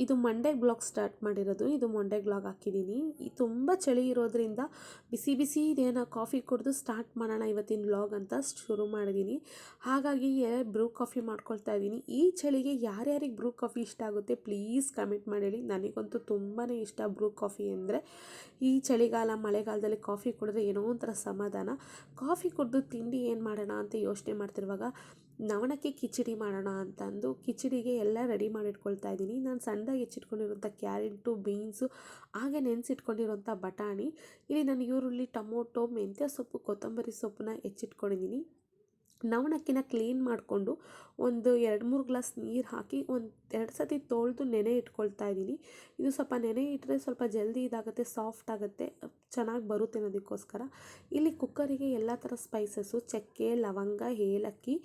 ಇದು Monday blog start ಮಾಡಿರೋದು. ಇದು ಮಂಡೇ ಬ್ಲಾಗ್ ಹಾಕಿದ್ದೀನಿ. ತುಂಬ ಚಳಿ ಇರೋದ್ರಿಂದ ಬಿಸಿ ಬಿಸಿ ಇದೇನೋ ಕಾಫಿ ಕುಡಿದು ಸ್ಟಾರ್ಟ್ ಮಾಡೋಣ ಇವತ್ತಿನ ಬ್ಲಾಗ್ ಅಂತ ಶುರು ಮಾಡಿದ್ದೀನಿ. ಹಾಗಾಗಿ ಬ್ರೂ ಕಾಫಿ ಮಾಡ್ಕೊಳ್ತಾ ಇದ್ದೀನಿ. ಈ ಚಳಿಗೆ ಯಾರ್ಯಾರಿಗೆ ಬ್ರೂ ಕಾಫಿ ಇಷ್ಟ ಆಗುತ್ತೆ ಪ್ಲೀಸ್ ಕಮೆಂಟ್ ಮಾಡಿ ಹೇಳಿ. ನನಗಂತೂ ತುಂಬಾ ಇಷ್ಟ ಬ್ರೂ ಕಾಫಿ ಅಂದರೆ. ಈ ಚಳಿಗಾಲ ಮಳೆಗಾಲದಲ್ಲಿ ಕಾಫಿ ಕುಡಿದ್ರೆ ಏನೋ ಒಂಥರ ಸಮಾಧಾನ. ಕಾಫಿ ಕುಡಿದು ತಿಂಡಿ ಏನು ಮಾಡೋಣ ಅಂತ ಯೋಚನೆ ಮಾಡ್ತಿರುವಾಗ ನವಣಕ್ಕಿ ಕಿಚಡಿ ಮಾಡೋಣ ಅಂತಂದು ಕಿಚಡಿಗೆ ಎಲ್ಲ ರೆಡಿ ಮಾಡಿಟ್ಕೊಳ್ತಾ ಇದ್ದೀನಿ. ನಾನು ಸಣ್ಣದಾಗಿ ಹೆಚ್ಚಿಟ್ಕೊಂಡಿರೋಂಥ ಕ್ಯಾರೆಟು, ಬೀನ್ಸು, ಹಾಗೆ ನೆನೆಸಿಟ್ಕೊಂಡಿರೋಂಥ ಬಟಾಣಿ, ಇಲ್ಲಿ ನಾನು ಈರುಳ್ಳಿ, ಟೊಮೊಟೊ, ಮೆಂತ್ಯ ಸೊಪ್ಪು, ಕೊತ್ತಂಬರಿ ಸೊಪ್ಪನ್ನ ಹೆಚ್ಚಿಟ್ಕೊಂಡಿದ್ದೀನಿ. ನವಣಕ್ಕಿನ ಕ್ಲೀನ್ ಮಾಡಿಕೊಂಡು ಒಂದು 2-3 ಗ್ಲಾಸ್ ನೀರು ಹಾಕಿ 2 ಸತಿ ತೊಳೆದು ನೆನೆ ಇಟ್ಕೊಳ್ತಾ ಇದ್ದೀನಿ. ಇದು ಸ್ವಲ್ಪ ನೆನೆ ಇಟ್ಟರೆ ಸ್ವಲ್ಪ ಜಲ್ದಿ ಇದಾಗುತ್ತೆ, ಸಾಫ್ಟ್ ಆಗುತ್ತೆ, ಚೆನ್ನಾಗಿ ಬರುತ್ತೆ ಅನ್ನೋದಕ್ಕೋಸ್ಕರ. ಇಲ್ಲಿ ಕುಕ್ಕರಿಗೆ ಎಲ್ಲ ಥರ ಸ್ಪೈಸಸ್ಸು, ಚಕ್ಕೆ, ಲವಂಗ, ಏಲಕ್ಕಿ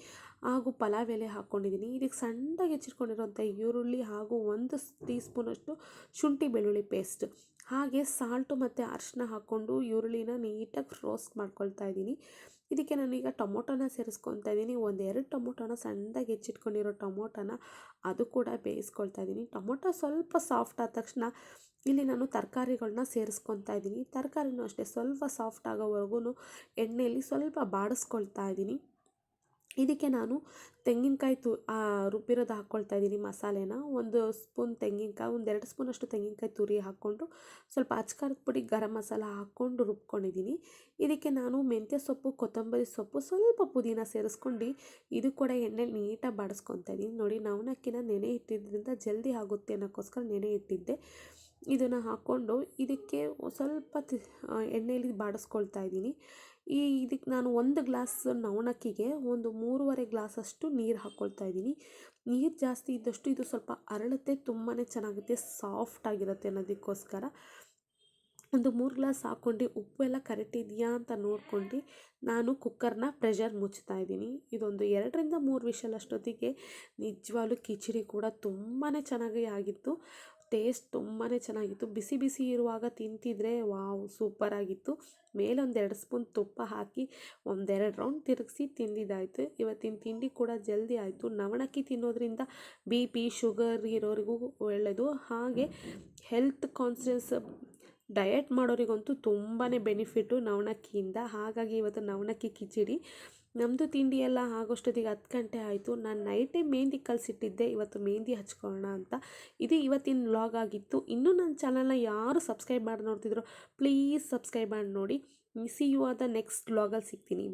ಹಾಗೂ ಪಲಾವ್ ಎಲೆ ಹಾಕ್ಕೊಂಡಿದ್ದೀನಿ. ಇದಕ್ಕೆ ಸಣ್ಣದಾಗಿ ಹೆಚ್ಚಿಟ್ಕೊಂಡಿರೋಂಥ ಈರುಳ್ಳಿ ಹಾಗೂ 1 ಟೀ ಸ್ಪೂನಷ್ಟು ಶುಂಠಿ ಬೆಳ್ಳುಳ್ಳಿ ಪೇಸ್ಟ್, ಹಾಗೆ ಸಾಲ್ಟು ಮತ್ತು ಅರಿಶಿನ ಹಾಕ್ಕೊಂಡು ಈರುಳ್ಳಿನ ನೀಟಾಗಿ ರೋಸ್ಟ್ ಮಾಡ್ಕೊಳ್ತಾ ಇದ್ದೀನಿ. ಇದಕ್ಕೆ ನಾನೀಗ ಟೊಮೊಟೊನ ಸೇರಿಸ್ಕೊತಾ ಇದ್ದೀನಿ. 1-2 ಟೊಮೊಟೊನ ಸಣ್ಣದಾಗಿ ಹೆಚ್ಚಿಟ್ಕೊಂಡಿರೋ ಟೊಮೊಟೊನ ಅದು ಕೂಡ ಬೇಯಿಸ್ಕೊಳ್ತಾ ಇದ್ದೀನಿ. ಟೊಮೊಟೊ ಸ್ವಲ್ಪ ಸಾಫ್ಟ್ ಆದ ತಕ್ಷಣ ಇಲ್ಲಿ ನಾನು ತರಕಾರಿಗಳನ್ನ ಸೇರಿಸ್ಕೊತಾ ಇದ್ದೀನಿ. ತರಕಾರಿನೂ ಅಷ್ಟೇ ಸ್ವಲ್ಪ ಸಾಫ್ಟ್ ಆಗೋವರೆಗೂ ಎಣ್ಣೆಯಲ್ಲಿ ಸ್ವಲ್ಪ ಬಾಡಿಸ್ಕೊಳ್ತಾ ಇದ್ದೀನಿ. ಇದಕ್ಕೆ ನಾನು ತೆಂಗಿನಕಾಯಿ ರುಬ್ಬಿರೋದು ಹಾಕ್ಕೊಳ್ತಾ ಇದ್ದೀನಿ. ಮಸಾಲೆನ 1 ಸ್ಪೂನ್ ತೆಂಗಿನಕಾಯಿ, 1-2 ಸ್ಪೂನಷ್ಟು ತೆಂಗಿನಕಾಯಿ ತುರಿ ಹಾಕ್ಕೊಂಡು ಸ್ವಲ್ಪ ಅಚ್ಕಾರದ ಪುಡಿ, ಗರಂ ಮಸಾಲ ಹಾಕ್ಕೊಂಡು ರುಬ್ಕೊಂಡಿದ್ದೀನಿ. ಇದಕ್ಕೆ ನಾನು ಮೆಂತ್ಯ ಸೊಪ್ಪು, ಕೊತ್ತಂಬರಿ ಸೊಪ್ಪು, ಸ್ವಲ್ಪ ಪುದೀನ ಸೇರಿಸ್ಕೊಂಡು ಇದು ಕೂಡ ಎಣ್ಣೆಲಿ ನೀಟಾಗಿ ಬಾಡಿಸ್ಕೊತಾ ಇದ್ದೀನಿ. ನೋಡಿ, ನವಣಕ್ಕಿನ ನೆನೆ ಇಟ್ಟಿದ್ದರಿಂದ ಜಲ್ದಿ ಆಗುತ್ತೆ ಅನ್ನೋಕ್ಕೋಸ್ಕರ ನೆನೆ ಇಟ್ಟಿದ್ದೆ. ಇದನ್ನು ಹಾಕ್ಕೊಂಡು ಇದಕ್ಕೆ ಸ್ವಲ್ಪ ಎಣ್ಣೆಯಲ್ಲಿ ಬಾಡಿಸ್ಕೊಳ್ತಾ ಇದ್ದೀನಿ. ಇದಕ್ಕೆ ನಾನು 1 ಗ್ಲಾಸ್ ನವಣಕ್ಕಿಗೆ 3.5 ಗ್ಲಾಸಷ್ಟು ನೀರು ಹಾಕ್ಕೊಳ್ತಾ ಇದ್ದೀನಿ. ನೀರು ಜಾಸ್ತಿ ಇದ್ದಷ್ಟು ಇದು ಸ್ವಲ್ಪ ಅರಳುತ್ತೆ, ತುಂಬಾ ಚೆನ್ನಾಗುತ್ತೆ, ಸಾಫ್ಟಾಗಿರುತ್ತೆ ಅನ್ನೋದಕ್ಕೋಸ್ಕರ 3 ಗ್ಲಾಸ್ ಹಾಕ್ಕೊಂಡು ಉಪ್ಪು ಎಲ್ಲ ಕರೆಕ್ಟ್ ಇದೆಯಾ ಅಂತ ನೋಡ್ಕೊಂಡು ನಾನು ಕುಕ್ಕರ್ನ ಪ್ರೆಷರ್ ಮುಚ್ತಾ ಇದ್ದೀನಿ. ಇದೊಂದು 2-3 ವಿಷಲ್ ಅಷ್ಟೊತ್ತಿಗೆ ನಿಜವಾಗ್ಲೂ ಕಿಚಡಿ ಕೂಡ ತುಂಬಾ ಚೆನ್ನಾಗಿ ಆಗಿತ್ತು. ಟೇಸ್ಟ್ ತುಂಬಾ ಚೆನ್ನಾಗಿತ್ತು. ಬಿಸಿ ಬಿಸಿ ಇರುವಾಗ ತಿಂತಿದ್ರೆ ವಾವ್ ಸೂಪರಾಗಿತ್ತು. ಮೇಲೆ 1-2 ಸ್ಪೂನ್ ತುಪ್ಪ ಹಾಕಿ 1-2 ರೌಂಡ್ ತಿರುಗಿಸಿ ತಿಂದಿದ್ದಾಯಿತು. ಇವತ್ತಿನ ತಿಂಡಿ ಕೂಡ ಜಲ್ದಿ ಆಯಿತು. ನವಣಕ್ಕಿ ತಿನ್ನೋದ್ರಿಂದ BP, ಶುಗರ್ ಇರೋರಿಗೂ ಒಳ್ಳೆಯದು, ಹಾಗೆ ಹೆಲ್ತ್ ಕಾನ್ಷಿಯಸ್ ಡಯಟ್ ಮಾಡೋರಿಗಂತೂ ತುಂಬಾ ಬೆನಿಫಿಟ್ಟು ನವಣಕ್ಕಿಯಿಂದ. ಹಾಗಾಗಿ ಇವತ್ತು ನವಣಕ್ಕಿ ಕಿಚಡಿ. ನಮ್ಮದು ತಿಂಡಿ ಎಲ್ಲ ಆಗೋಷ್ಟೊತ್ತಿಗೆ 10 ಗಂಟೆ ಆಯಿತು. ನಾನು ನೈಟೇ ಮೆಹಂದಿ ಕಲಿಸಿಟ್ಟಿದ್ದೆ, ಇವತ್ತು ಮೆಹಂದಿ ಹಚ್ಕೊಳ್ಳೋಣ ಅಂತ. ಇದು ಇವತ್ತಿನ ವ್ಲಾಗ್ ಆಗಿತ್ತು. ಇನ್ನೂ ನನ್ನ ಚಾನಲ್ನ ಯಾರು ಸಬ್ಸ್ಕ್ರೈಬ್ ಮಾಡಿ ನೋಡ್ತಿದ್ರು ಪ್ಲೀಸ್ ಸಬ್ಸ್ಕ್ರೈಬ್ ಮಾಡಿ ನೋಡಿ. ಸಿ ಯು ಆದ ನೆಕ್ಸ್ಟ್ ವ್ಲಾಗಲ್ಲಿ ಸಿಗ್ತೀನಿ.